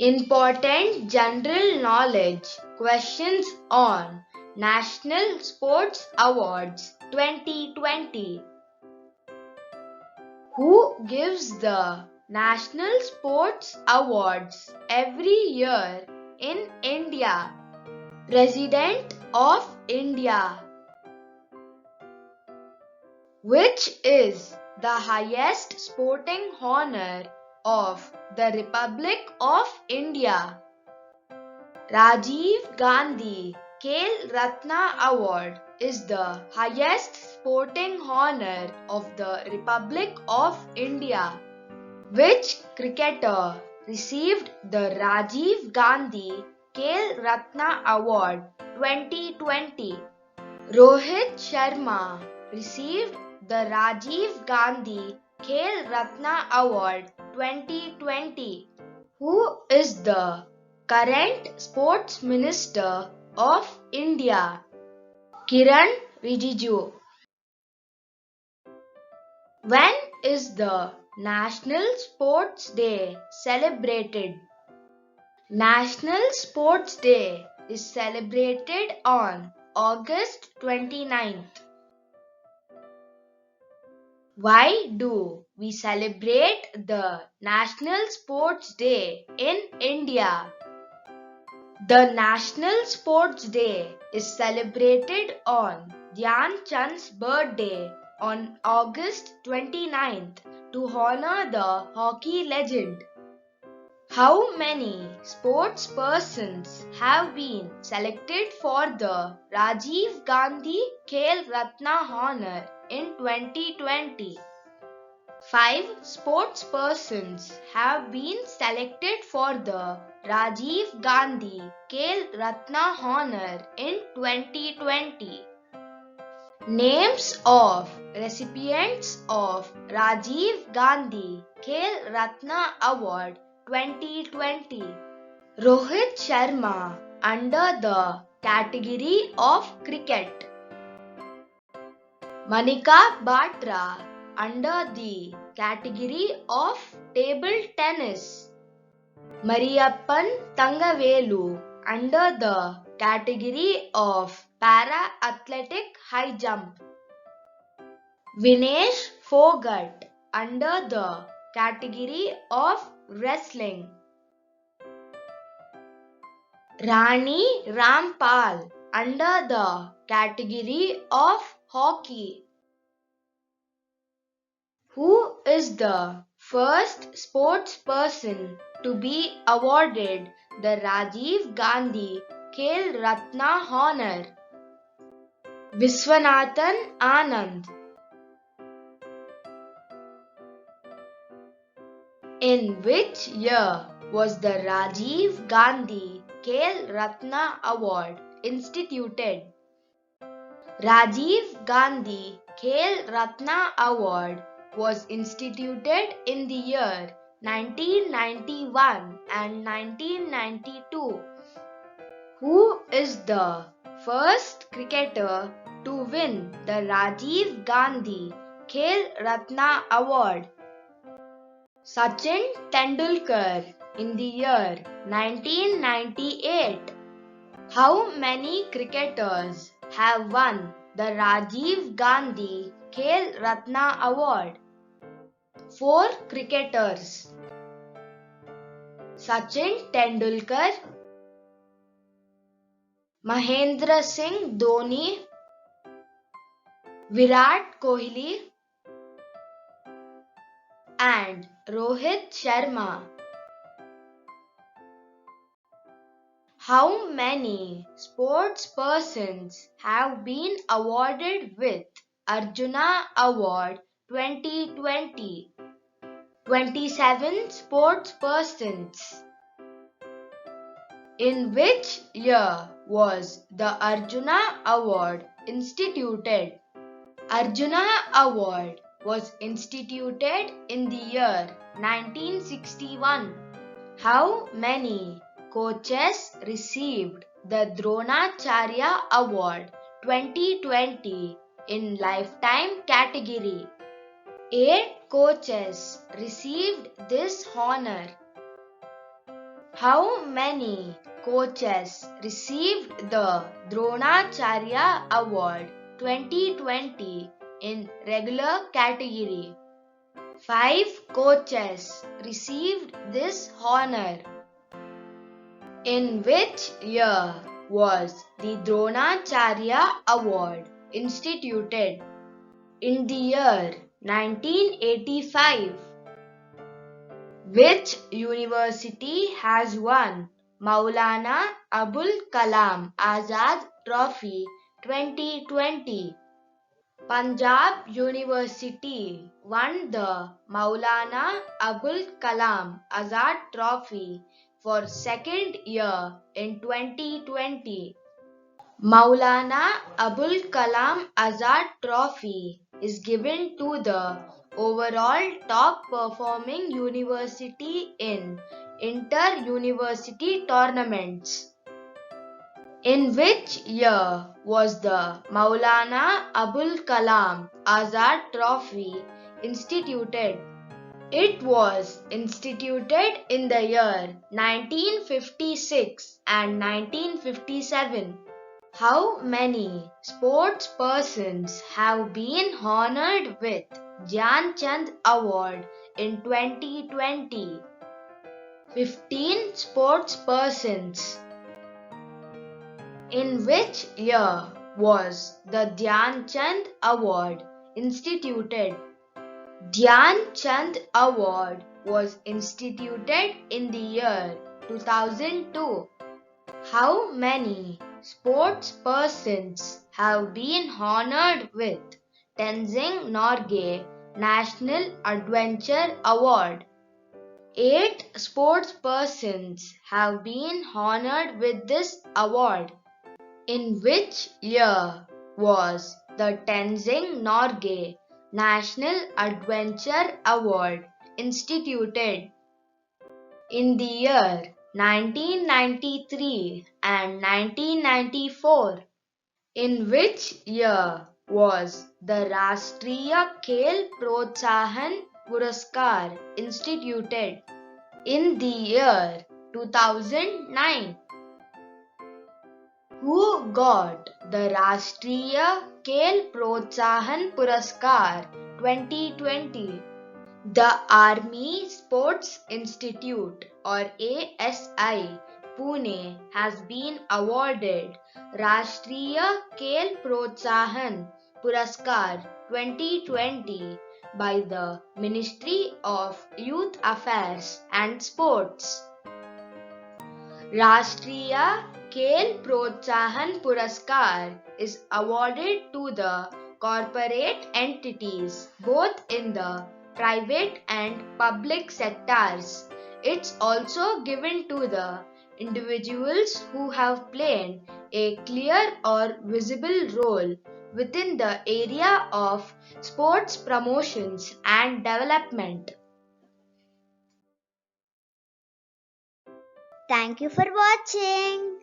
Important general knowledge questions on National Sports Awards 2020. Who gives the National Sports Awards every year in India? President of India. Which is the highest sporting honor of the Republic of India? Rajiv Gandhi Khel Ratna Award is the highest sporting honor of the Republic of India. Which cricketer received the Rajiv Gandhi Khel Ratna Award 2020? Rohit Sharma received the Rajiv Gandhi Khel Ratna Award 2020. Who is the current Sports Minister of India? Kiran Rijiju. When is the National Sports Day celebrated? National Sports Day is celebrated on August 29th. Why do we celebrate the National Sports Day in India? The National Sports Day is celebrated on Dhyan Chand's birthday on August 29th to honor the hockey legend. How many sports persons have been selected for the Rajiv Gandhi Khel Ratna honor in 2020? 5 sports persons have been selected for the Rajiv Gandhi Khel Ratna honor in 2020. Names of recipients of Rajiv Gandhi Khel Ratna Award 2020. Rohit Sharma under the category of cricket. Manika Batra under the category of table tennis. Mariyappan Thangavelu under the category of para-athletic high jump. Vinesh Fogart under the category of wrestling. Rani Rampal under the category of hockey. Who is the first sports person to be awarded the Rajiv Gandhi Khel Ratna honor? Viswanathan Anand. In which year was the Rajiv Gandhi Khel Ratna Award instituted? Rajiv Gandhi Khel Ratna Award was instituted in the year 1991 and 1992. Who is the first cricketer to win the Rajiv Gandhi Khel Ratna Award? Sachin Tendulkar in the year 1998. How many cricketers have won the Rajiv Gandhi Khel Ratna Award? 4 cricketers. Sachin Tendulkar, Mahendra Singh Dhoni, Virat Kohli, and Rohit Sharma. How many sports persons have been awarded with Arjuna Award 2020? 27 sports persons. In which year was the Arjuna Award instituted? Arjuna Award was instituted in the year 1961. How many coaches received the Dronacharya Award 2020 in lifetime category? 8 coaches received this honor. How many coaches received the Dronacharya Award 2020 in regular category? 5 coaches received this honor. In which year was the Dronacharya Award instituted? In the year 1985. Which university has won Maulana Abul Kalam Azad Trophy 2020? Punjab University won the Maulana Abul Kalam Azad Trophy for second year in 2020. Maulana Abul Kalam Azad Trophy is given to the overall top performing university in inter-university tournaments. In which year was the Maulana Abul Kalam Azad Trophy instituted? It was instituted in the year 1956 and 1957. How many sports persons have been honored with Dhyan Chand Award in 2020? 15 sports persons. In which year was the Dhyan Chand Award instituted? Dhyan Chand Award was instituted in the year 2002. How many sports persons have been honored with Tenzing Norgay National Adventure Award? 8 sports persons have been honored with this award. In which year was the Tenzing Norgay National Adventure Award instituted? In the year 1993 and 1994. In which year was the Rashtriya Khel Protsahan Puraskar instituted? In the year 2009. Who got the Rashtriya Khel Protsahan Puraskar 2020? The Army Sports Institute or ASI Pune has been awarded Rashtriya Khel Protsahan Puraskar 2020 by the Ministry of Youth Affairs and Sports. Rashtriya Khel Protsahan Puraskar is awarded to the corporate entities both in the private and public sectors. It's also given to the individuals who have played a clear or visible role within the area of sports promotions and development. Thank you for watching.